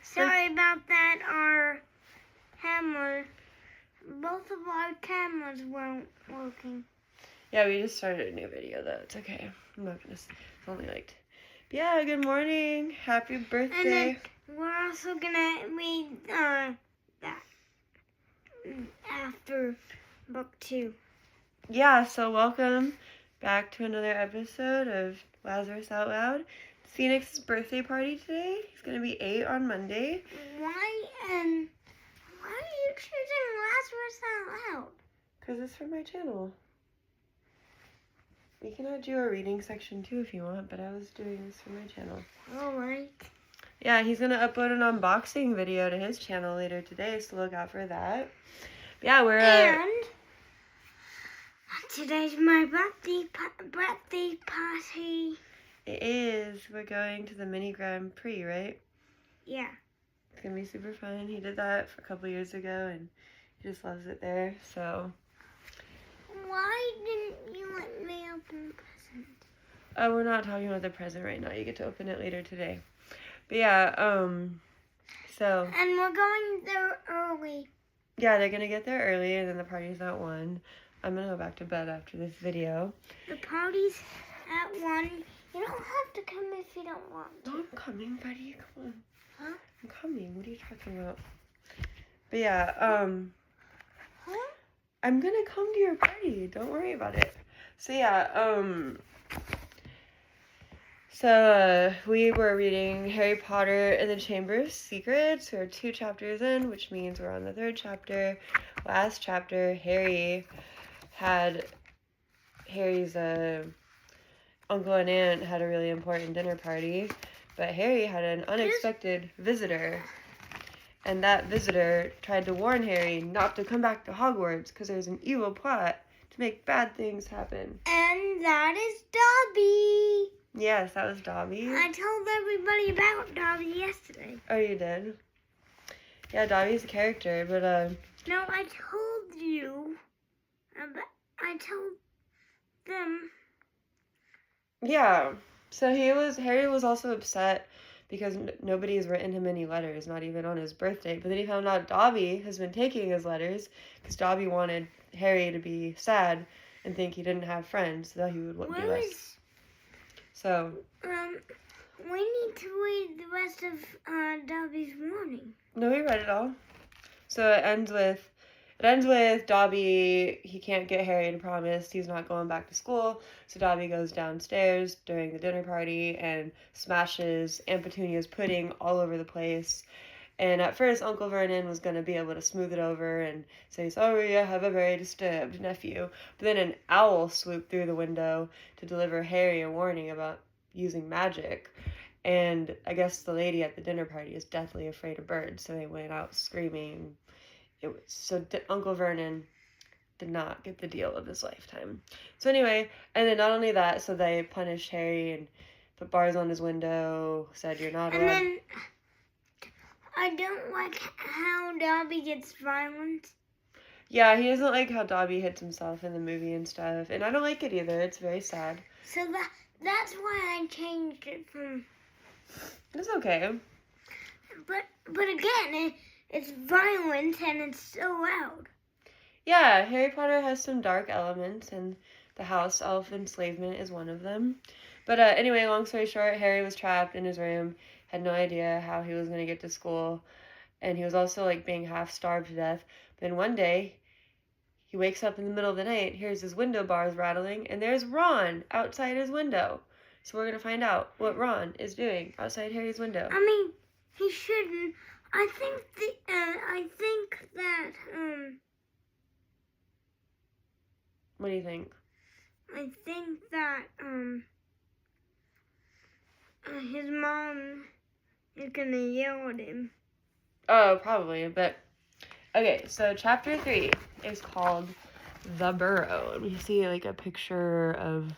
Sorry about that. Both of our cameras weren't working. Yeah, we just started a new video though. It's okay. I'm not gonna. It's only like. Yeah. Good morning. Happy birthday. And then we're also gonna read that after book 2. Yeah. So welcome back to another episode of Lazarus Out Loud. It's Phoenix's birthday party today. He's gonna be 8 on Monday. Why are you choosing Lazarus Out Loud? Because it's for my channel. We can add you a reading section too if you want, but I was doing this for my channel. Alright. Yeah, he's going to upload an unboxing video to his channel later today, so look out for that. Yeah, we're... And today's my birthday party. It is. We're going to the mini Grand Prix, right? Yeah. It's going to be super fun. He did that a couple years ago, and he just loves it there, so... Why didn't you let me open the present? We're not talking about the present right now. You get to open it later today. But yeah, so... And we're going there early. Yeah, they're going to get there early, and then the party's at 1. I'm going to go back to bed after this video. The party's at 1. You don't have to come if you don't want to. No, I'm coming, buddy. Come on. Huh? I'm coming. What are you talking about? But yeah, Huh? I'm gonna come to your party. Don't worry about it. So yeah, we were reading Harry Potter and the Chamber of Secrets. We're 2 chapters in, which means we're on the 3rd chapter. Last chapter, Harry's uncle and aunt had a really important dinner party, but Harry had an unexpected visitor. And that visitor tried to warn Harry not to come back to Hogwarts because there's an evil plot to make bad things happen. And that is Dobby. Yes, that was Dobby. I told everybody about Dobby yesterday. Oh, you did? Yeah, Dobby's a character, but No, I told you. I told them. Yeah. So Harry was also upset because nobody has written him any letters, not even on his birthday. But then he found out Dobby has been taking his letters because Dobby wanted Harry to be sad and think he didn't have friends, so that he would be less. So. We need to read the rest of Dobby's warning. No, we read it all. So it ends with Dobby, he can't get Harry to promise he's not going back to school, so Dobby goes downstairs during the dinner party and smashes Aunt Petunia's pudding all over the place. And at first, Uncle Vernon was going to be able to smooth it over and say, sorry, I have a very disturbed nephew. But then an owl swooped through the window to deliver Harry a warning about using magic. And I guess the lady at the dinner party is deathly afraid of birds, so they went out screaming. Uncle Vernon did not get the deal of his lifetime. So anyway, and then not only that, so they punished Harry and put bars on his window, said you're not allowed. And then I don't like how Dobby gets violent. Yeah, he doesn't like how Dobby hits himself in the movie and stuff, and I don't like it either. It's very sad. So that's why I changed it from... It's okay. But again, it's violent and it's so loud. Yeah, Harry Potter has some dark elements, and the house elf enslavement is one of them. But anyway, long story short, Harry was trapped in his room, had no idea how he was going to get to school, and he was also like being half starved to death. Then one day, he wakes up in the middle of the night, hears his window bars rattling, and there's Ron outside his window. So we're going to find out what Ron is doing outside Harry's window. I mean, he shouldn't. I think that What do you think? I think that his mom is gonna yell at him. Oh, probably, but okay, so chapter 3 is called The Burrow. And we see like a picture of,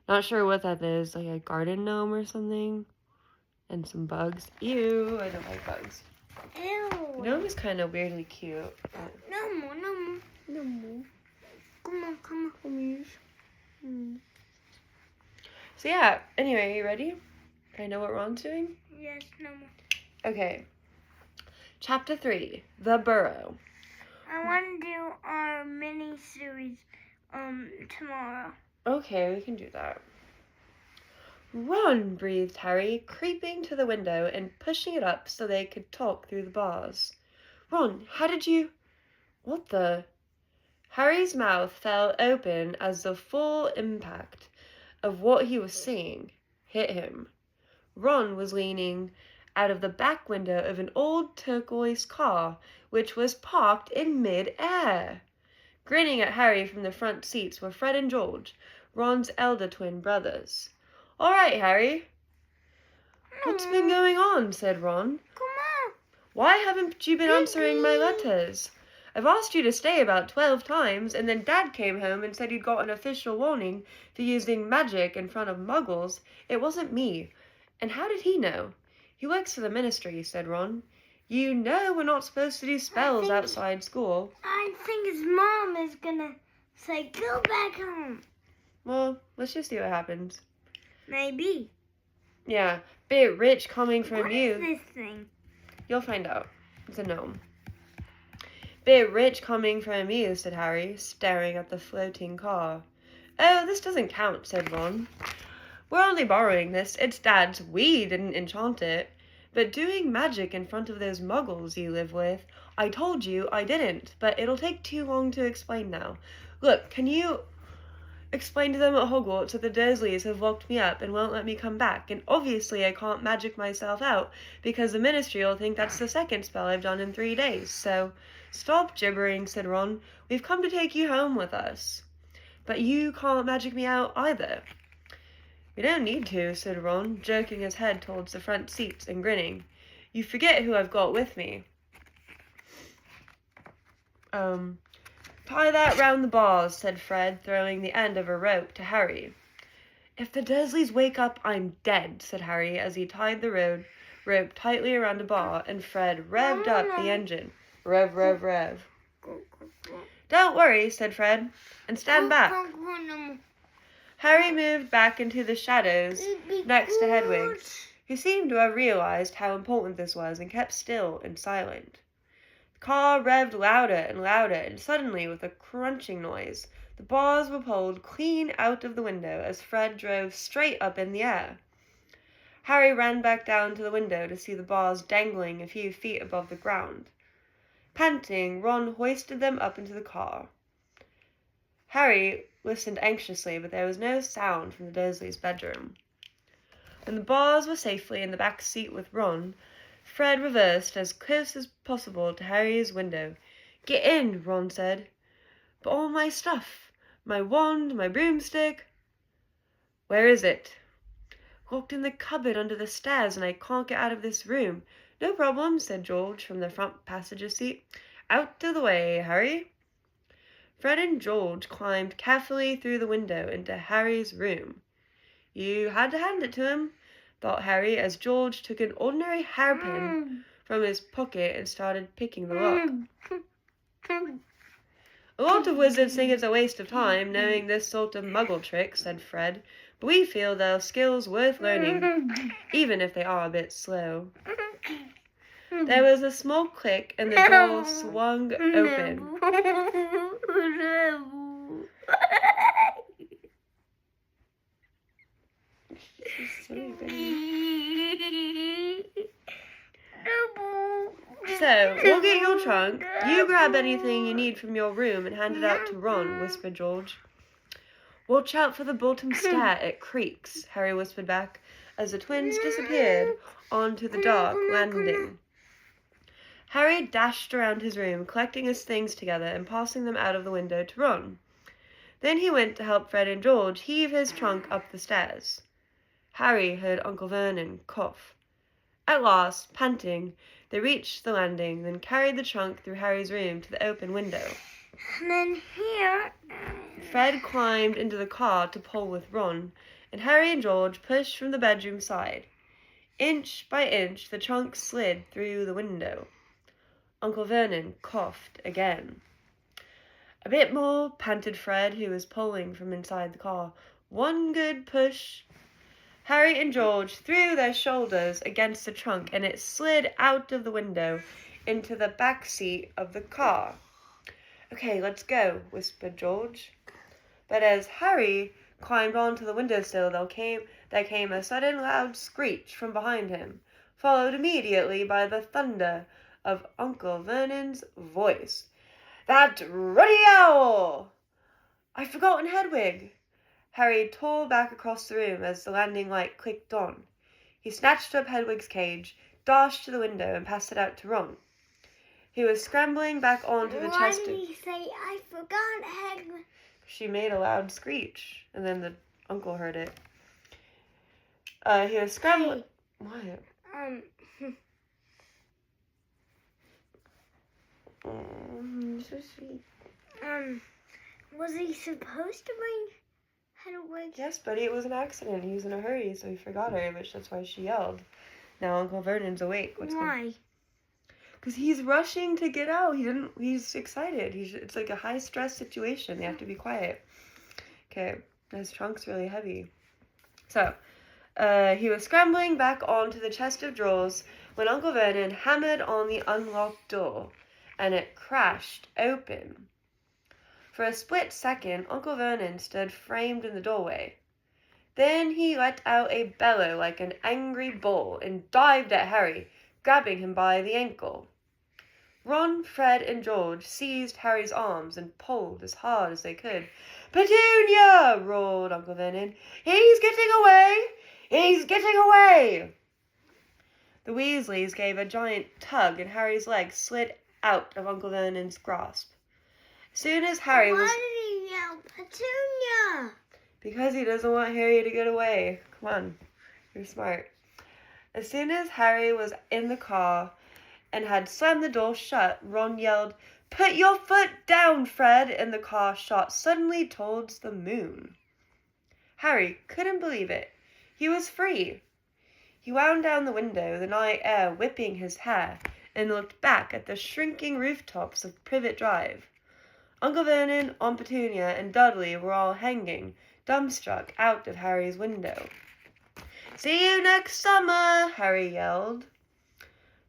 not sure what that is, like a garden gnome or something. And some bugs. Ew, I don't like bugs. Ew. Gnome is kind of weirdly cute. No more. Come on. So yeah, anyway, you ready? I know what Ron's doing? Yes, no more. Okay. Chapter 3, The Burrow. I want to do our mini-series tomorrow. Okay, we can do that. Run, breathed Harry, creeping to the window and pushing it up so they could talk through the bars. Ron, how did you... What the... Harry's mouth fell open as the full impact of what he was seeing hit him. Ron was leaning out of the back window of an old turquoise car, which was parked in mid-air. Grinning at Harry from the front seats were Fred and George, Ron's elder twin brothers. "All right, Harry." "What's been going on?" said Ron. Come on. "Why haven't you been answering my letters? I've asked you to stay about 12 times, and then Dad came home and said you'd got an official warning for using magic in front of muggles. It wasn't me. And how did he know?" "He works for the ministry," said Ron. "You know we're not supposed to do spells outside school." I think his mom is gonna say, "Go back home." Well, let's just see what happens. Maybe. Yeah, bit rich coming from What you. is this thing? You'll find out. It's a gnome. "Bit rich coming from you," said Harry, staring at the floating car. "Oh, this doesn't count," said Ron. "We're only borrowing this. It's Dad's. We didn't enchant it. But doing magic in front of those muggles you live with, I told you I didn't, but it'll take too long to explain now. Look, can you explain to them at Hogwarts that the Dursleys have locked me up and won't let me come back, and obviously I can't magic myself out because the Ministry will think that's the second spell I've done in 3 days, so..." "Stop gibbering," said Ron. "We've come to take you home with us." "But you can't magic me out either." "We don't need to," said Ron, jerking his head towards the front seats and grinning. "You forget who I've got with me." "Tie that round the bars," said Fred, throwing the end of a rope to Harry. "If the Dursleys wake up, I'm dead," said Harry as he tied the rope tightly around a bar and Fred revved up the engine. Rev, rev, rev. "Don't worry," said Fred, "and stand back." Harry moved back into the shadows next to Hedwig, who seemed to have realized how important this was and kept still and silent. The car revved louder and louder, and suddenly, with a crunching noise, the bars were pulled clean out of the window as Fred drove straight up in the air. Harry ran back down to the window to see the bars dangling a few feet above the ground. Panting, Ron hoisted them up into the car. Harry listened anxiously, but there was no sound from the Dursleys' bedroom. When the bars were safely in the back seat with Ron, Fred reversed as close as possible to Harry's window. "Get in," Ron said. "But all my stuff, my wand, my broomstick." "Where is it?" "Locked in the cupboard under the stairs, and I can't get out of this room." "No problem," said George from the front passenger seat. "Out of the way, Harry." Fred and George climbed carefully through the window into Harry's room. "You had to hand it to him," thought Harry as George took an ordinary hairpin from his pocket and started picking the lock. "A lot of wizards think it's a waste of time knowing this sort of muggle trick," said Fred, "but we feel they're skills worth learning, even if they are a bit slow." There was a small click and the door swung open. "So, we'll get your trunk. You grab anything you need from your room and hand it out to Ron," whispered George. "Watch out for the bottom stair, it creaks," Harry whispered back as the twins disappeared onto the dark landing. Harry dashed around his room, collecting his things together and passing them out of the window to Ron. Then he went to help Fred and George heave his trunk up the stairs. Harry heard Uncle Vernon cough. At last, panting, they reached the landing, then carried the trunk through Harry's room to the open window. And then here... Fred climbed into the car to pull with Ron, and Harry and George pushed from the bedroom side. Inch by inch, the trunk slid through the window. Uncle Vernon coughed again. "A bit more," panted Fred, who was pulling from inside the car. "One good push." Harry and George threw their shoulders against the trunk and it slid out of the window into the back seat of the car. "Okay, let's go," whispered George. But as Harry climbed onto the windowsill, there came a sudden loud screech from behind him, followed immediately by the thunder of Uncle Vernon's voice. "That ruddy owl!" "I've forgotten Hedwig!" Harry tore back across the room as the landing light clicked on. He snatched up Hedwig's cage, dashed to the window, and passed it out to Ron. He was scrambling back onto the chest. Why did he say, "I forgot Hedwig"? She made a loud screech, and then the uncle heard it. He was scrambling. Hey. What? So sweet. Was he supposed to bring Hedwig? Yes, buddy, it was an accident. He was in a hurry, so he forgot her, which that's why she yelled. Now Uncle Vernon's awake. Why? Because he's rushing to get out. He's excited. It's like a high-stress situation. They have to be quiet. Okay, his trunk's really heavy. So, he was scrambling back onto the chest of drawers when Uncle Vernon hammered on the unlocked door, and it crashed open. For a split second, Uncle Vernon stood framed in the doorway. Then he let out a bellow like an angry bull and dived at Harry, grabbing him by the ankle. Ron, Fred, and George seized Harry's arms and pulled as hard as they could. "Petunia!" roared Uncle Vernon. "He's getting away! He's getting away!" The Weasleys gave a giant tug and Harry's legs slid out of Uncle Vernon's grasp. As soon as Harry was... Why did he yell, "Petunia"? Because he doesn't want Harry to get away. Come on, you're smart. As soon as Harry was in the car and had slammed the door shut, Ron yelled, "Put your foot down, Fred!" and the car shot suddenly towards the moon. Harry couldn't believe it. He was free. He wound down the window, the night air whipping his hair, and looked back at the shrinking rooftops of Privet Drive. Uncle Vernon, Aunt Petunia, and Dudley were all hanging, dumbstruck, out of Harry's window. "See you next summer!" Harry yelled.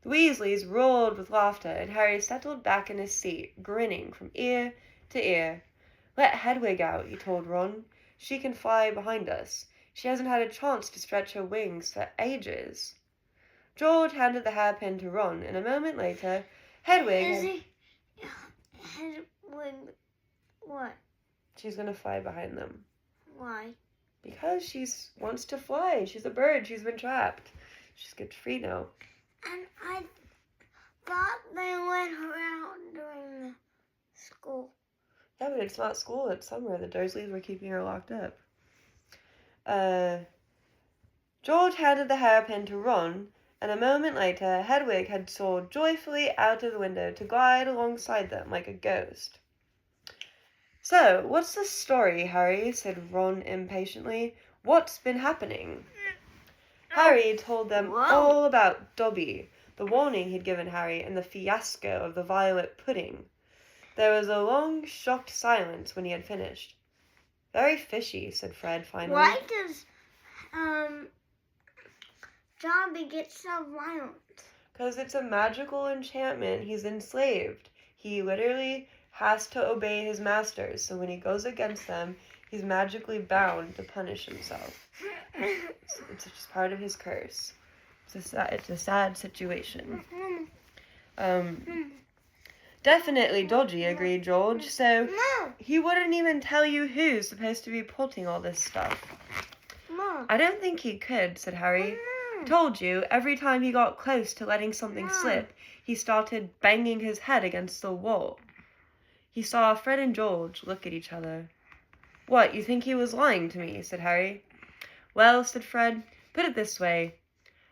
The Weasleys roared with laughter, and Harry settled back in his seat, grinning from ear to ear. "Let Hedwig out," he told Ron. "She can fly behind us. She hasn't had a chance to stretch her wings for ages." George handed the hairpin to Ron, and a moment later, Hedwig... Hedwig, what? She's going to fly behind them. Why? Because she wants to fly. She's a bird. She's been trapped. She's get free now. And I thought they went around during the school. Yeah, but it's not school. It's summer. The Dursleys were keeping her locked up. George handed the hairpin to Ron, and a moment later, Hedwig had soared joyfully out of the window to glide alongside them like a ghost. "So, what's the story, Harry?" said Ron impatiently. "What's been happening?" Harry told them all about Dobby, the warning he'd given Harry, and the fiasco of the violet pudding. There was a long, shocked silence when he had finished. "Very fishy," said Fred finally. Why does Dobby get so violent? Because it's a magical enchantment. He's enslaved. He literally has to obey his masters, so when he goes against them, he's magically bound to punish himself. It's just part of his curse. It's a sad situation. Definitely dodgy, agreed George. So he wouldn't even tell you who's supposed to be putting all this stuff. I don't think he could, said Harry. Told you, every time he got close to letting something slip, he started banging his head against the wall. He saw Fred and George look at each other. What, you think he was lying to me? Said Harry. Well, said Fred, put it this way.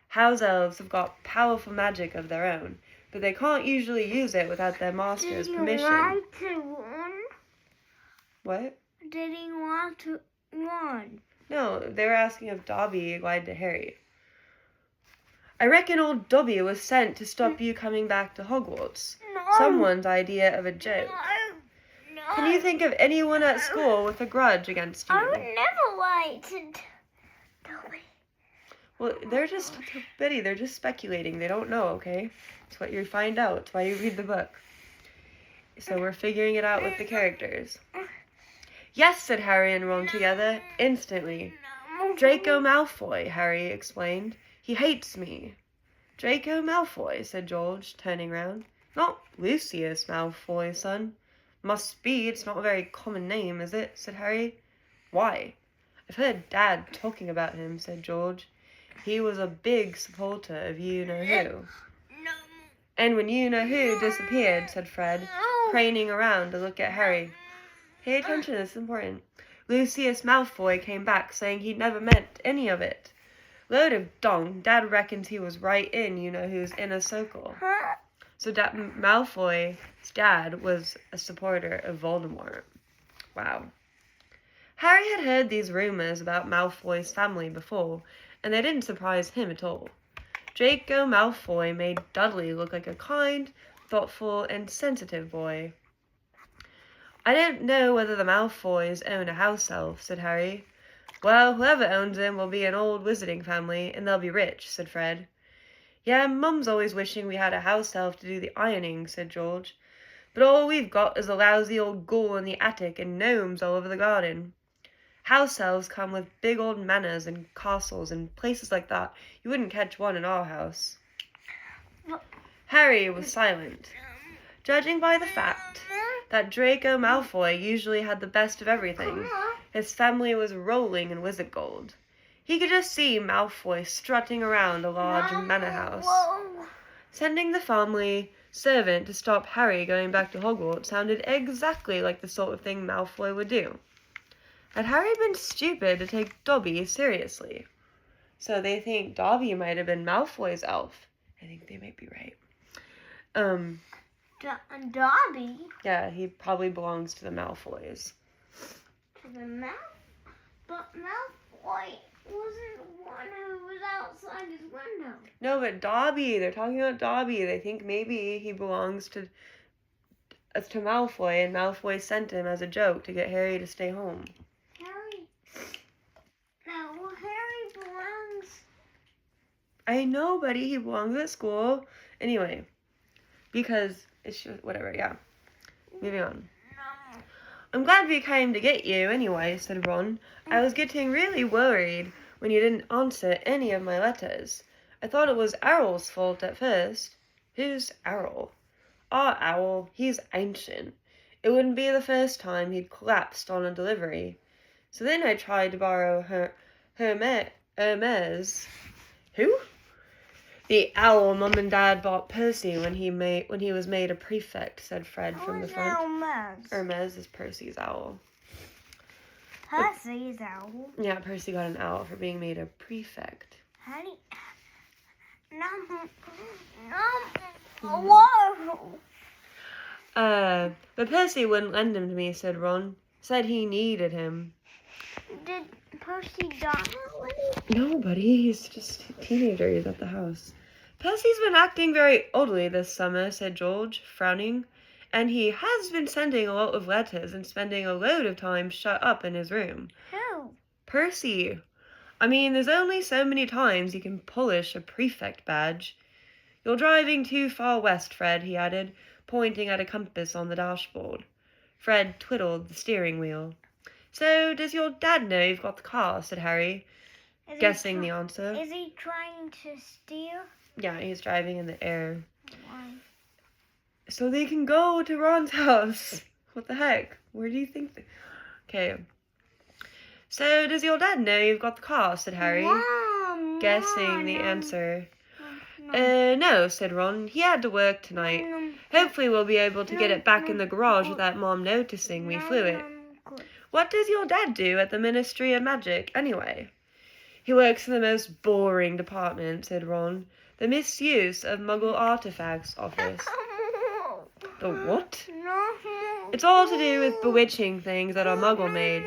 House elves have got powerful magic of their own, but they can't usually use it without their master's permission. Did he want to run? What? Did he want to run? No, they were asking if Dobby lied to Harry. I reckon old Dobby was sent to stop you coming back to Hogwarts. No. Someone's idea of a joke. No. Can you think of anyone at school with a grudge against you? I would never lie to Dobby. Well, they're just, Betty, they're just speculating. They don't know, okay? It's what you find out. It's why you read the book. So we're figuring it out with the characters. Yes, said Harry and Ron together, instantly. Draco Malfoy, Harry explained. He hates me. Draco Malfoy, said George, turning round. Not Lucius Malfoy, son. Must be, it's not a very common name, is it? Said Harry. Why? I've heard Dad talking about him, said George. He was a big supporter of you-know-who. And when you-know-who disappeared, said Fred, craning around to look at Harry. Pay attention, it's important. Lucius Malfoy came back saying he'd never meant any of it. Load of dong, Dad reckons he was right in you-know-who's inner circle. So Malfoy's dad was a supporter of Voldemort. Wow. Harry had heard these rumors about Malfoy's family before, and they didn't surprise him at all. Draco Malfoy made Dudley look like a kind, thoughtful, and sensitive boy. I don't know whether the Malfoys own a house elf, said Harry. Well, whoever owns them will be an old wizarding family, and they'll be rich, said Fred. Yeah, Mum's always wishing we had a house elf to do the ironing, said George. But all we've got is a lousy old ghoul in the attic and gnomes all over the garden. House elves come with big old manors and castles and places like that. You wouldn't catch one in our house. Harry was silent. Judging by the fact that Draco Malfoy usually had the best of everything, his family was rolling in wizard gold. He could just see Malfoy strutting around a large manor house. Sending the family servant to stop Harry going back to Hogwarts sounded exactly like the sort of thing Malfoy would do. Had Harry been stupid to take Dobby seriously? So they think Dobby might have been Malfoy's elf. I think they might be right. Dobby? Yeah, he probably belongs to the Malfoys. To the But Malfoy wasn't the one who was outside his window. No, but Dobby. They're talking about Dobby. They think maybe he belongs to Malfoy, and Malfoy sent him as a joke to get Harry to stay home. Harry belongs. I know, buddy. He belongs at school. Anyway, because it's just, whatever, yeah. Moving on. No. I'm glad we came to get you anyway, said Ron. I was getting really worried when you didn't answer any of my letters. I thought it was Owl's fault at first. Who's Owl? Our Owl. He's ancient. It wouldn't be the first time he'd collapsed on a delivery. So then I tried to borrow Hermes. Who? The owl Mum and Dad bought Percy when he was made a prefect, said Fred from the front. Hermes? Hermes is Percy's owl. Percy's owl? Yeah, Percy got an owl for being made a prefect. How do you... Whoa! But Percy wouldn't lend him to me, said Ron. Said he needed him. Did Percy die already? No, buddy, he's just a teenager. He's at the house. Percy's been acting very oddly this summer, said George, frowning. And he has been sending a lot of letters and spending a load of time shut up in his room. Who? Percy. I mean, there's only so many times you can polish a prefect badge. You're driving too far west, Fred, he added, pointing at a compass on the dashboard. Fred twiddled the steering wheel. So, does your dad know you've got the car? Said Harry, guessing the answer. Is he trying to steer? Yeah, he's driving in the air. Why? So they can go to Ron's house. What the heck? Where do you think Okay. So, does your dad know you've got the car? Said Harry, guessing the answer. No, said Ron. He had to work tonight. Hopefully we'll be able to get it back in the garage without Mom noticing we flew it. What does your dad do at the Ministry of Magic, anyway? He works in the most boring department, said Ron. The Misuse of Muggle Artifacts office. The what? It's all to do with bewitching things that are Muggle-made.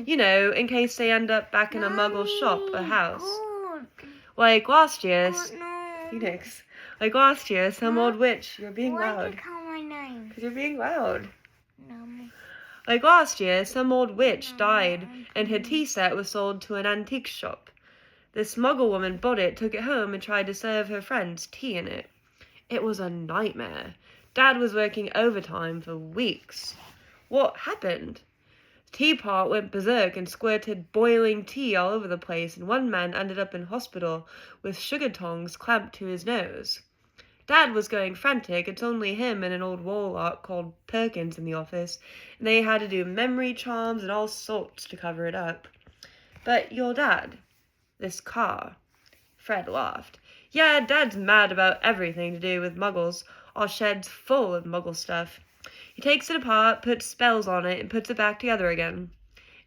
You know, in case they end up back in a Muggle shop or house. Like last year... Phoenix. Like last year, some old witch... You're being loud. Why did you call my name? Because you're being loud. No. Like last year, some old witch died, and her tea set was sold to an antique shop. This Muggle woman bought it, took it home, and tried to serve her friends tea in it. It was a nightmare. Dad was working overtime for weeks. What happened? The teapot went berserk and squirted boiling tea all over the place, and one man ended up in hospital with sugar tongs clamped to his nose. Dad was going frantic. It's only him and an old warlock called Perkins in the office, and they had to do memory charms and all sorts to cover it up. But your dad, this car. Fred laughed. Yeah, Dad's mad about everything to do with Muggles. Our shed's full of Muggle stuff. He takes it apart, puts spells on it, and puts it back together again.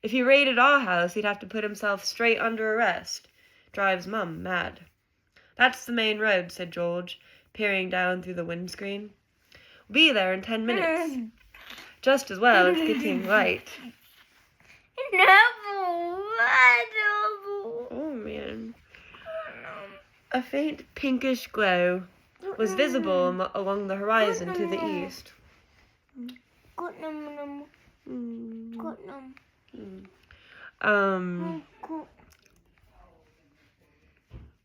If he raided our house, he'd have to put himself straight under arrest. Drives Mum mad. That's the main road, said George, peering down through the windscreen. We'll be there in 10 minutes. Just as well, it's getting light. Oh, man. A faint pinkish glow was visible along the horizon to the east.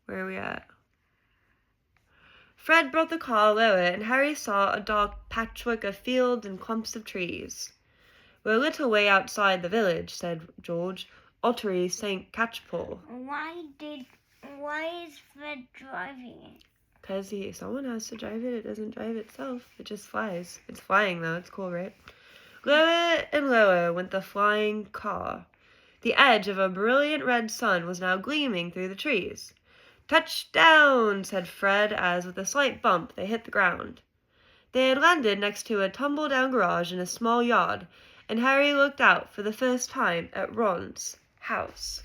Where are we at? Fred brought the car lower, and Harry saw a dark patchwork of fields and clumps of trees. We're a little way outside the village, said George. Ottery St. Catchpole. Why is Fred driving it? Because someone has to drive it. It doesn't drive itself. It just flies. It's flying, though. It's cool, right? Lower and lower went the flying car. The edge of a brilliant red sun was now gleaming through the trees. Touchdown, said Fred, as with a slight bump they hit the ground. They had landed next to a tumble-down garage in a small yard, and Harry looked out for the first time at Ron's house.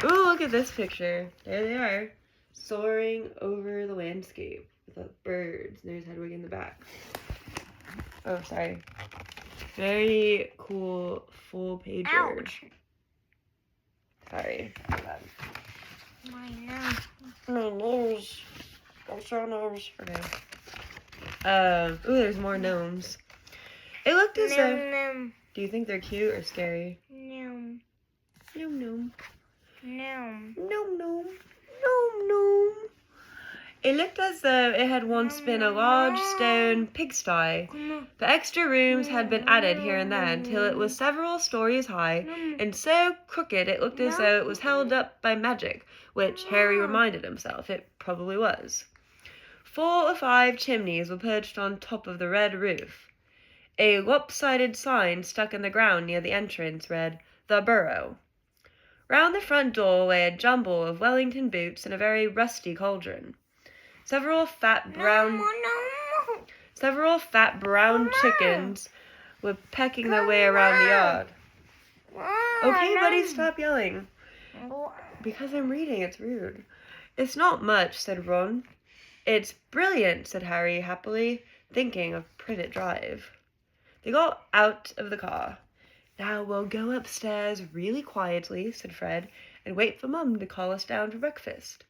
Ooh, look at this picture. There they are, soaring over the landscape with the birds. And there's Hedwig in the back. Oh, sorry. Very cool full pager. Ouch. Sorry. My nose. My nose. That's your nose. Okay. Ooh, there's more gnomes. It looked as though... Do you think they're cute or scary? No. Gnome, gnome. No. Gnome, gnome. Gnome, gnome. It looked as though it had once been a large stone pigsty. The extra rooms had been added here and there until it was several stories high, and so crooked it looked as though it was held up by magic, which Harry reminded himself it probably was. 4 or 5 chimneys were perched on top of the red roof. A lopsided sign stuck in the ground near the entrance read, "The Burrow." Round the front door lay a jumble of Wellington boots and a very rusty cauldron. Several fat brown chickens were pecking their way around the yard. Okay, buddy, stop yelling. Because I'm reading, it's rude. It's not much, said Ron. It's brilliant, said Harry happily, thinking of Privet Drive. They got out of the car. Now we'll go upstairs really quietly, said Fred, and wait for Mum to call us down for breakfast.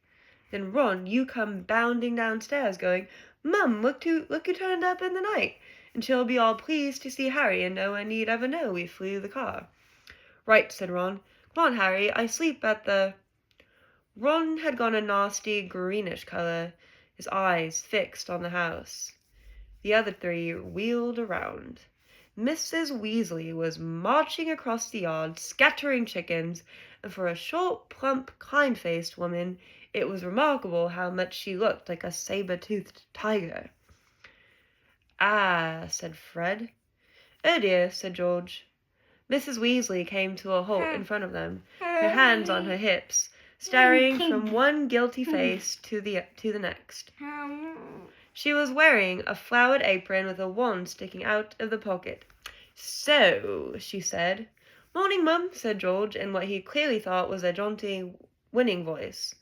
Then Ron, you come bounding downstairs going, Mum, look who turned up in the night, and she'll be all pleased to see Harry and no one need ever know we flew the car. Right, said Ron. Come on, Harry, I sleep at the... Ron had gone a nasty greenish color, his eyes fixed on the house. The other 3 wheeled around. Mrs. Weasley was marching across the yard, scattering chickens, and for a short, plump, kind-faced woman, it was remarkable how much she looked like a saber-toothed tiger. Ah, said Fred. Oh dear, said George. Mrs. Weasley came to a halt in front of them, her hands on her hips, staring from one guilty face to the next. She was wearing a flowered apron with a wand sticking out of the pocket. So, she said. Morning, Mum, said George, in what he clearly thought was a jaunty, winning voice.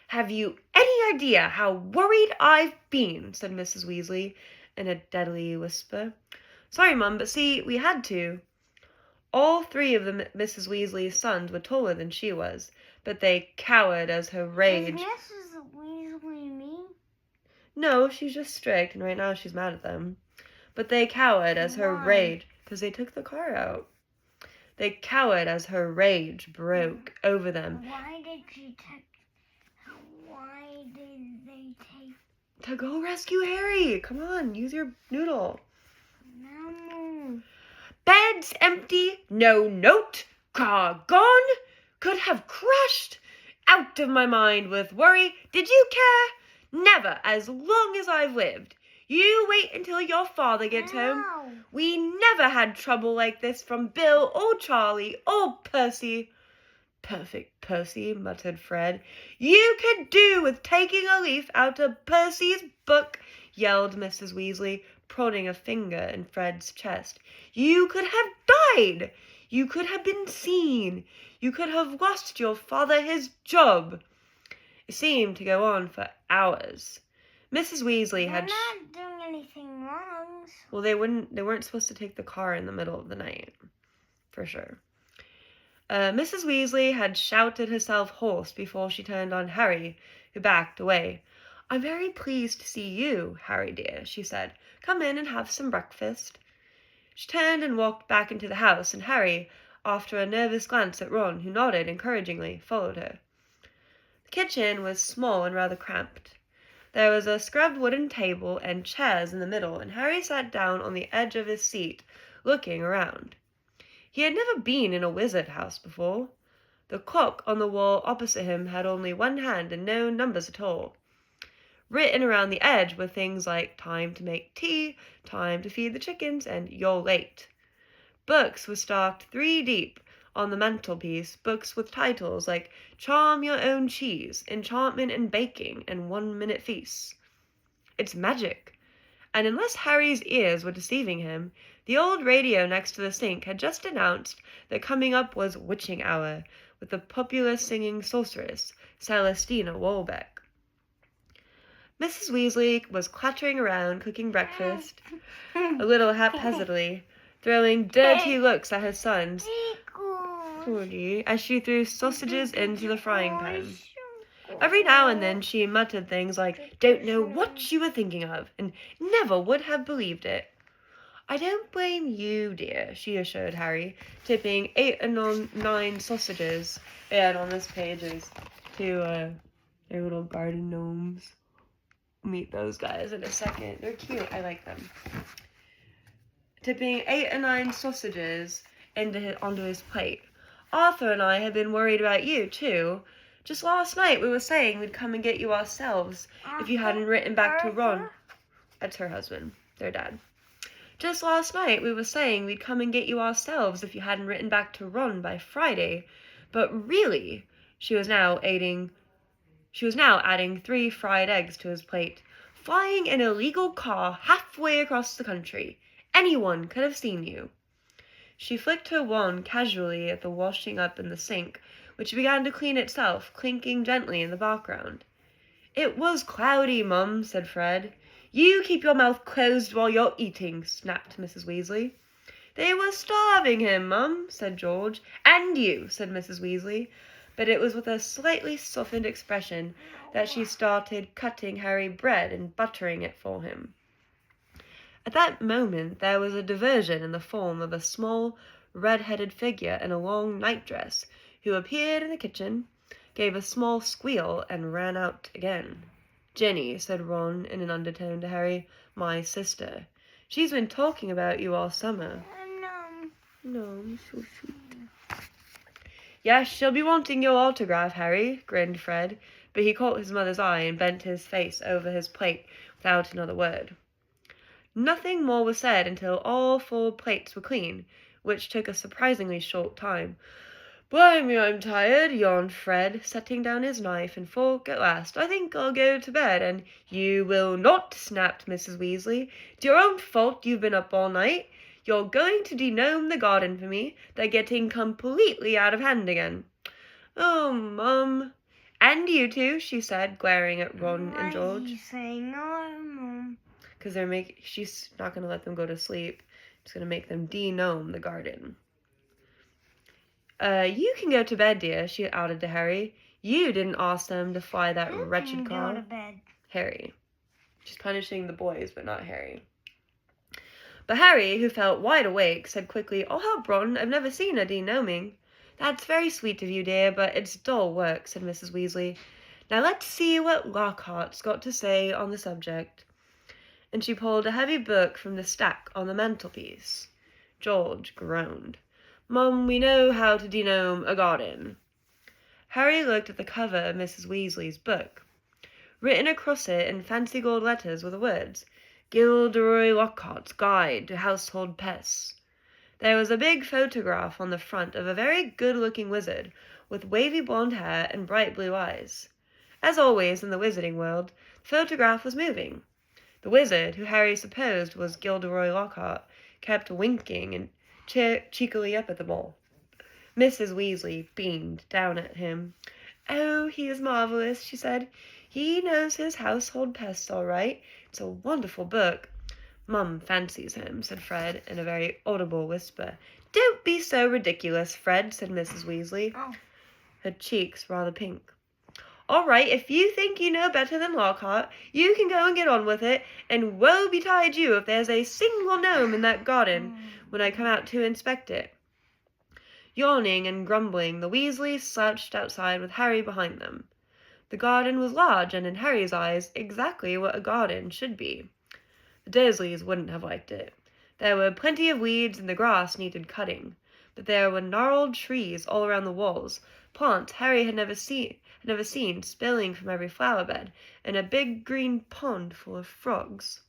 Have you any idea how worried I've been, said Mrs. Weasley, in a deadly whisper. Sorry, Mum, but see, we had to. All 3 of the Mrs. Weasley's sons were taller than she was, but they cowered as her rage... Is Mrs. Weasley mean? No, she's just strict, and right now she's mad at them. But they cowered as her rage, because they took the car out. They cowered as her rage broke over them. Why did they take... To go rescue Harry. Come on, use your noodle. No. Bed's empty, no note, car gone. Could have crashed. Out of my mind with worry. Did you care? Never, as long as I've lived. You wait until your father gets home. We never had trouble like this from Bill or Charlie or Percy. Perfect Percy, muttered Fred. You could do with taking a leaf out of Percy's book, yelled Mrs. Weasley, prodding a finger in Fred's chest. You could have died. You could have been seen. You could have lost your father his job. It seemed to go on for hours. Mrs. Weasley had... They're not doing anything wrong. Well, they weren't supposed to take the car in the middle of the night. For sure. Mrs. Weasley had shouted herself hoarse before she turned on Harry, who backed away. I'm very pleased to see you, Harry dear, she said. Come in and have some breakfast. She turned and walked back into the house, and Harry, after a nervous glance at Ron, who nodded encouragingly, followed her. The kitchen was small and rather cramped. There was a scrubbed wooden table and chairs in the middle, and Harry sat down on the edge of his seat, looking around. He had never been in a wizard house before. The clock on the wall opposite him had only one hand and no numbers at all. Written around the edge were things like time to make tea, time to feed the chickens, and you're late. Books were stacked 3 deep on the mantelpiece, books with titles like Charm Your Own Cheese, Enchantment and Baking, and 1 Minute Feasts. It's magic. And unless Harry's ears were deceiving him, the old radio next to the sink had just announced that coming up was Witching Hour, with the popular singing sorceress, Celestina Walbeck. Mrs. Weasley was clattering around cooking breakfast, a little haphazardly, throwing dirty looks at her sons, as she threw sausages into the frying pan. Every now and then she muttered things like, don't know what you were thinking of, and never would have believed it. I don't blame you, dear, she assured Harry, tipping 8 or 9 sausages. And on this page is 2 their little garden gnomes. Meet those guys in a second. They're cute. I like them. Tipping 8 or 9 sausages onto his plate. Arthur and I have been worried about you, too. Just last night we were saying we'd come and get you ourselves if you hadn't written back to Ron. That's her husband, their dad. Just last night we were saying we'd come and get you ourselves if you hadn't written back to Ron by Friday. But really, she was now adding 3 fried eggs to his plate. Flying an illegal car halfway across the country. Anyone could have seen you. She flicked her wand casually at the washing up in the sink, which began to clean itself, clinking gently in the background. It was cloudy, Mum, said Fred. You keep your mouth closed while you're eating, snapped Mrs. Weasley. They were starving him, Mum, said George. And you, said Mrs. Weasley. But it was with a slightly softened expression that she started cutting Harry bread and buttering it for him. At that moment there was a diversion in the form of a small, red-headed figure in a long nightdress, who appeared in the kitchen, gave a small squeal, and ran out again. Jenny, said Ron in an undertone to Harry, my sister. She's been talking about you all summer. No, so sweet. Yes, she'll be wanting your autograph, Harry, grinned Fred, but he caught his mother's eye and bent his face over his plate without another word. Nothing more was said until all 4 plates were clean, which took a surprisingly short time. Blimey, I'm tired, yawned Fred, setting down his knife and fork at last. I think I'll go to bed, and you will not, snapped Mrs. Weasley. It's your own fault you've been up all night. You're going to denome the garden for me. They're getting completely out of hand again. Oh, Mum. And you too, she said, glaring at Ron and George. Why did you say no, Mum? Because she's not going to let them go to sleep. She's going to make them denome the garden. You can go to bed, dear, she outed to Harry. You didn't ask them to fly that wretched car. Go to bed. Harry. She's punishing the boys, but not Harry. But Harry, who felt wide awake, said quickly, "I'll help, Ron. I've never seen a denoming." "That's very sweet of you, dear, but it's dull work," said Mrs. Weasley. "Now let's see what Lockhart's got to say on the subject." And she pulled a heavy book from the stack on the mantelpiece. George groaned. "Mum, we know how to denome a garden." Harry looked at the cover of Mrs. Weasley's book. Written across it in fancy gold letters were the words, "Gilderoy Lockhart's Guide to Household Pests." There was a big photograph on the front of a very good-looking wizard with wavy blonde hair and bright blue eyes. As always in the wizarding world, the photograph was moving. The wizard, who Harry supposed was Gilderoy Lockhart, kept winking and cheekily up at them all. Mrs. Weasley beamed down at him. "Oh, he is marvellous," she said. "He knows his household pests all right. It's a wonderful book." "Mum fancies him," said Fred in a very audible whisper. "Don't be so ridiculous, Fred," said Mrs. Weasley, her cheeks rather pink. "All right, if you think you know better than Lockhart, you can go and get on with it, and woe betide you if there's a single gnome in that garden when I come out to inspect it." Yawning and grumbling, the Weasleys slouched outside with Harry behind them. The garden was large and, in Harry's eyes, exactly what a garden should be. The Dursleys wouldn't have liked it. There were plenty of weeds and the grass needed cutting, but there were gnarled trees all around the walls, plants Harry had never seen spilling from every flower bed, and a big green pond full of frogs.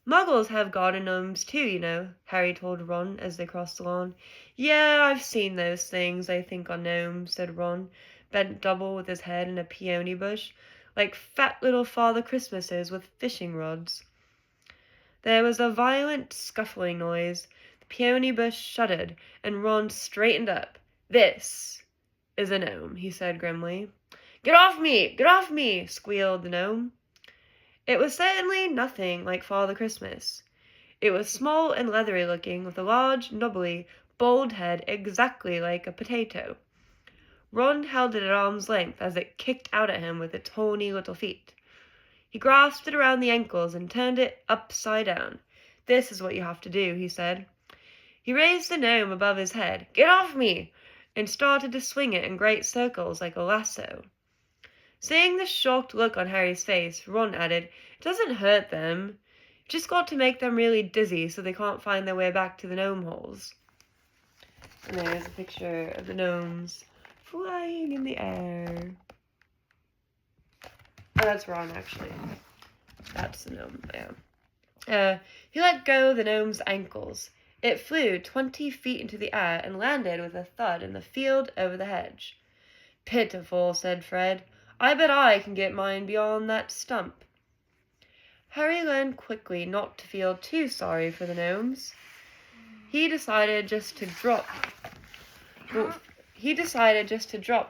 "Muggles have garden gnomes too, you know," Harry told Ron as they crossed the lawn. "Yeah, I've seen those things I think are gnomes," said Ron, bent double with his head in a peony bush, like fat little Father Christmases with fishing rods. There was a violent scuffling noise. The peony bush shuddered, and Ron straightened up. "This is a gnome," he said grimly. "Get off me! Get off me!" squealed the gnome. It was certainly nothing like Father Christmas. It was small and leathery looking, with a large, knobbly, bald head exactly like a potato. Ron held it at arm's length as it kicked out at him with its horny little feet. He grasped it around the ankles and turned it upside down. "This is what you have to do," he said. He raised the gnome above his head. "Get off me!" and started to swing it in great circles like a lasso. Seeing the shocked look on Harry's face, Ron added, "It doesn't hurt them. You just got to make them really dizzy so they can't find their way back to the gnome holes." And there's a picture of the gnomes flying in the air. Oh, that's Ron, actually. That's the gnome, yeah. He let go of the gnome's ankles. It flew 20 feet into the air and landed with a thud in the field over the hedge. "Pitiful," said Fred. "I bet I can get mine beyond that stump." Harry learned quickly not to feel too sorry for the gnomes. He decided just to drop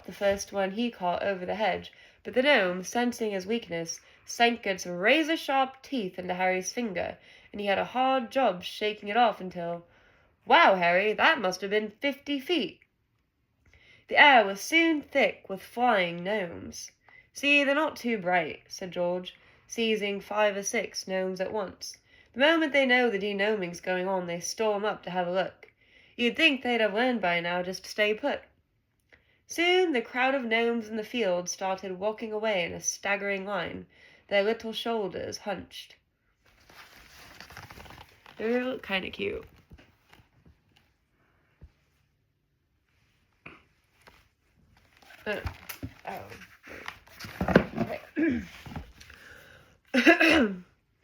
the first one he caught over the hedge, but the gnome, sensing his weakness, sank its razor-sharp teeth into Harry's finger, and he had a hard job shaking it off until, "Wow, Harry, that must have been 50 feet." The air was soon thick with flying gnomes. "See, they're not too bright," said George, seizing 5 or 6 gnomes at once. "The moment they know the denoming's going on, they storm up to have a look. You'd think they'd have learned by now just to stay put." Soon the crowd of gnomes in the field started walking away in a staggering line, their little shoulders hunched. They look kind of cute.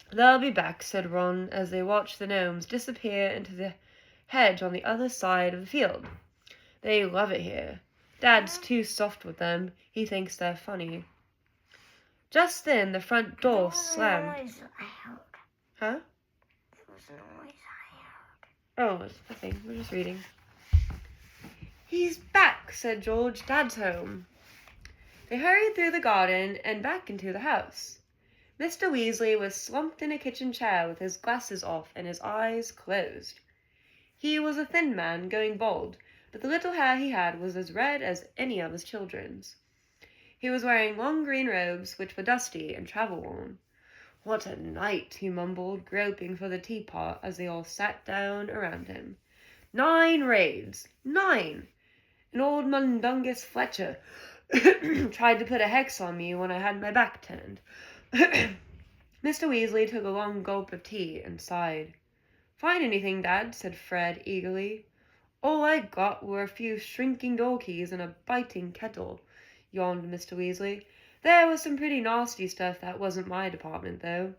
"They'll be back," said Ron, as they watched the gnomes disappear into the hedge on the other side of the field. "They love it here. Dad's too soft with them. He thinks they're funny." Just then the front door slammed. Huh? There was a noise I heard. Oh, it's nothing. We're just reading. "He's back," said George. "Dad's home." They hurried through the garden and back into the house. Mr. Weasley was slumped in a kitchen chair with his glasses off and his eyes closed. He was a thin man, going bald, but the little hair he had was as red as any of his children's. He was wearing long green robes, which were dusty and travel-worn. "What a night," he mumbled, groping for the teapot as they all sat down around him. 9 raids. 9! An old Mundungus Fletcher tried to put a hex on me when I had my back turned. Mr. Weasley took a long gulp of tea and sighed. "Find anything, Dad?" said Fred eagerly. "All I got were a few shrinking door keys and a biting kettle," yawned Mr. Weasley. "There was some pretty nasty stuff that wasn't my department, though."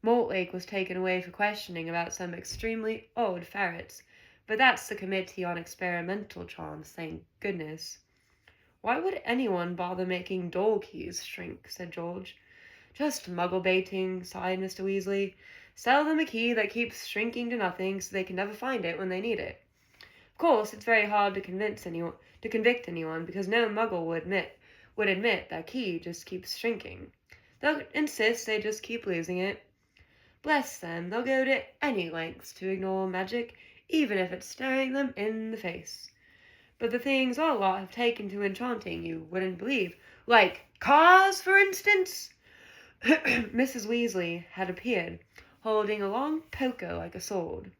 Mortlake was taken away for questioning about some extremely odd ferrets, but that's the Committee on Experimental Charms, thank goodness. "Why would anyone bother making door keys shrink?" said George. "Just muggle baiting," sighed Mr. Weasley. "Sell them a key that keeps shrinking to nothing so they can never find it when they need it. Of course, it's very hard to convict anyone because no muggle would admit that key just keeps shrinking. They'll insist they just keep losing it. Bless them, they'll go to any lengths to ignore magic, even if it's staring them in the face. But the things our lot have taken to enchanting you wouldn't believe. Like cars, for instance." Mrs. Weasley had appeared, holding a long poker like a sword.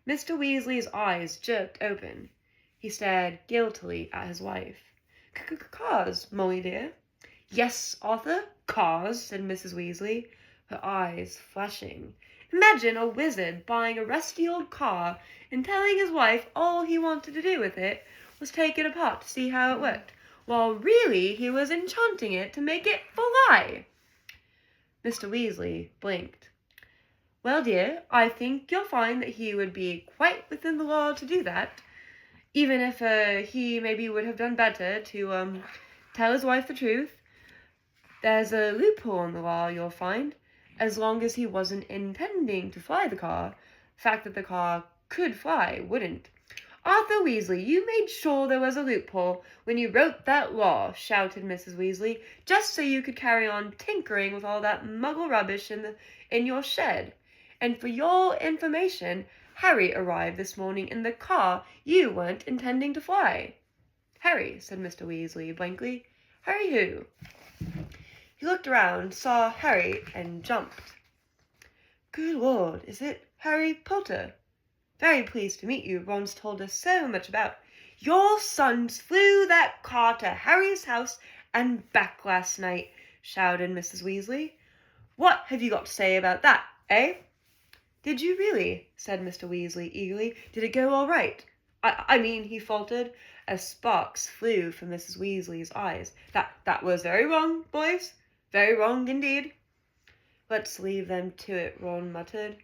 Mr. Weasley's eyes jerked open. He stared guiltily at his wife. "Cars, Molly dear." "Yes, Arthur, cars," said Mrs. Weasley, her eyes flashing. Imagine a wizard buying a rusty old car and telling his wife all he wanted to do with it was take it apart to see how it worked, while really he was enchanting it to make it fly. Mr. Weasley blinked. "Well, dear, I think you'll find that he would be quite within the law to do that, even if he maybe would have done better to tell his wife the truth. There's a loophole in the law, you'll find. As long as he wasn't intending to fly the car, the fact that the car could fly wouldn't." "Arthur Weasley, you made sure there was a loophole when you wrote that law," shouted Mrs. Weasley, "just so you could carry on tinkering with all that muggle rubbish in your shed. And for your information, Harry arrived this morning in the car you weren't intending to fly." "Harry," said Mr. Weasley blankly. "Harry who?" He looked around, saw Harry, and jumped. "Good Lord, is it Harry Potter? Very pleased to meet you. Ron's told us so much about." "Your sons flew that car to Harry's house and back last night," shouted Mrs. Weasley. "What have you got to say about that, eh?" "Did you really?" said Mr. Weasley eagerly. "Did it go all right?" I mean, he faltered, as sparks flew from Mrs. Weasley's eyes. That was very wrong, boys. Very wrong indeed." "Let's leave them to it," Ron muttered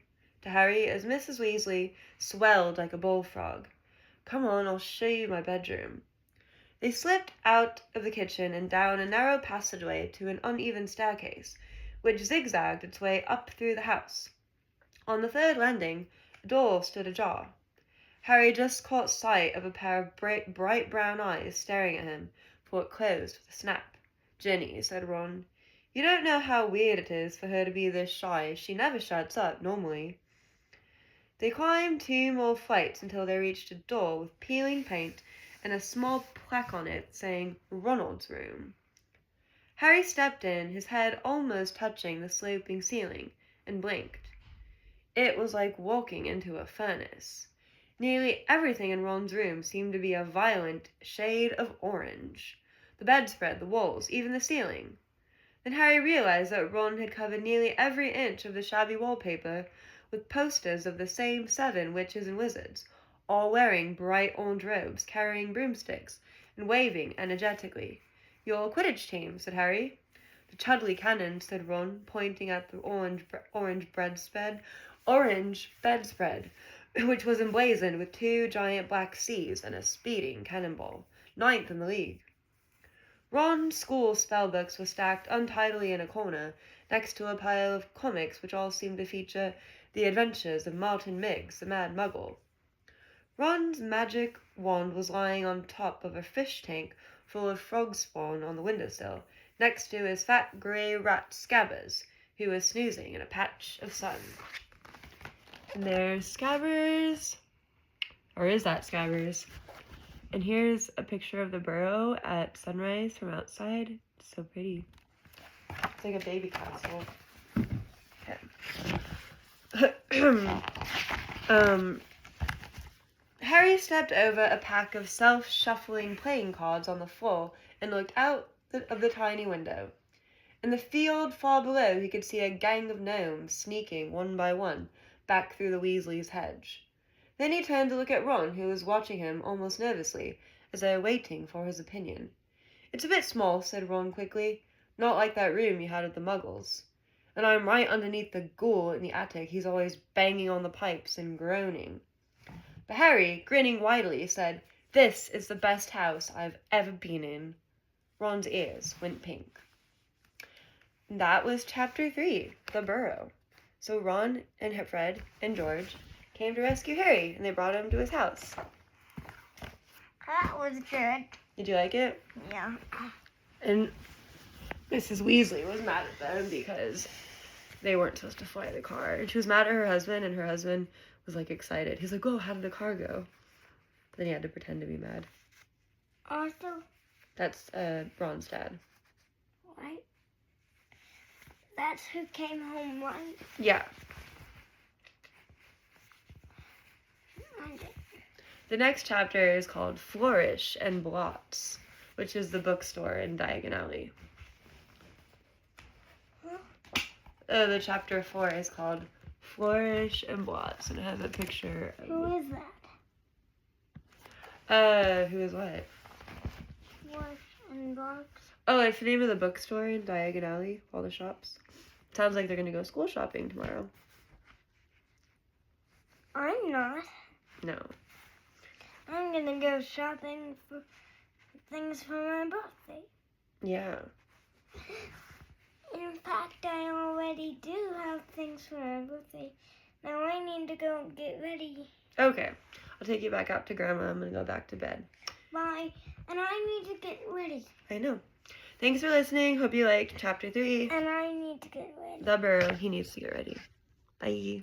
to Harry as Mrs. Weasley swelled like a bullfrog. "Come on, I'll show you my bedroom." They slipped out of the kitchen and down a narrow passageway to an uneven staircase, which zigzagged its way up through the house. On the third landing, a door stood ajar. Harry just caught sight of a pair of bright brown eyes staring at him, for it closed with a snap. "Ginny," said Ron, "you don't know how weird it is for her to be this shy. She never shuts up, normally." They climbed 2 more flights until they reached a door with peeling paint and a small plaque on it saying "Ronald's Room." Harry stepped in, his head almost touching the sloping ceiling, and blinked. It was like walking into a furnace. Nearly everything in Ron's room seemed to be a violent shade of orange. The bedspread, the walls, even the ceiling. Then Harry realized that Ron had covered nearly every inch of the shabby wallpaper with posters of the same 7 witches and wizards, all wearing bright orange robes, carrying broomsticks, and waving energetically. "Your Quidditch team," said Harry. "The Chudley Cannon," said Ron, pointing at the orange bedspread, which was emblazoned with 2 giant black C's and a speeding cannonball, 9th in the league. Ron's school spellbooks were stacked untidily in a corner, next to a pile of comics which all seemed to feature the adventures of Martin Miggs, the Mad Muggle. Ron's magic wand was lying on top of a fish tank full of frog spawn on the windowsill, next to his fat grey rat Scabbers, who was snoozing in a patch of sun. And there's Scabbers. Or is that Scabbers? And here's a picture of the Burrow at sunrise from outside. It's so pretty. It's like a baby castle. Harry stepped over a pack of self-shuffling playing cards on the floor and looked out of the tiny window. In the field far below, he could see a gang of gnomes sneaking one by one back through the Weasleys' hedge. Then he turned to look at Ron, who was watching him almost nervously, as though waiting for his opinion. "It's a bit small," said Ron quickly. "Not like that room you had with the Muggles. And I'm right underneath the ghoul in the attic. He's always banging on the pipes and groaning." But Harry, grinning widely, said, "This is the best house I've ever been in." Ron's ears went pink. That was chapter 3, The Burrow. So Ron and Fred and George came to rescue Harry, and they brought him to his house. That was good. Did you like it? Yeah. And Mrs. Weasley was mad at them because they weren't supposed to fly the car. And she was mad at her husband, and her husband was, like, excited. He's like, "Oh, how did the car go?" Then he had to pretend to be mad. Also, That's Ron's dad. right? That's who came home, right? Yeah. The next chapter is called Flourish and Blots, which is the bookstore in Diagon Alley. The chapter 4 is called Flourish and Blots, and it has a picture of... Who is Who is what? Flourish and Blots. Oh, it's the name of the bookstore in Diagon Alley, all the shops. Sounds like they're going to go school shopping tomorrow. I'm not. No. I'm gonna go shopping for things for my birthday. Yeah. In fact, I already do have things for my birthday. Now I need to go get ready. Okay. I'll take you back out to Grandma. I'm going to go back to bed. Bye. And I need to get ready. I know. Thanks for listening. Hope you liked chapter 3. And I need to get ready. The Burrow. He needs to get ready. Bye.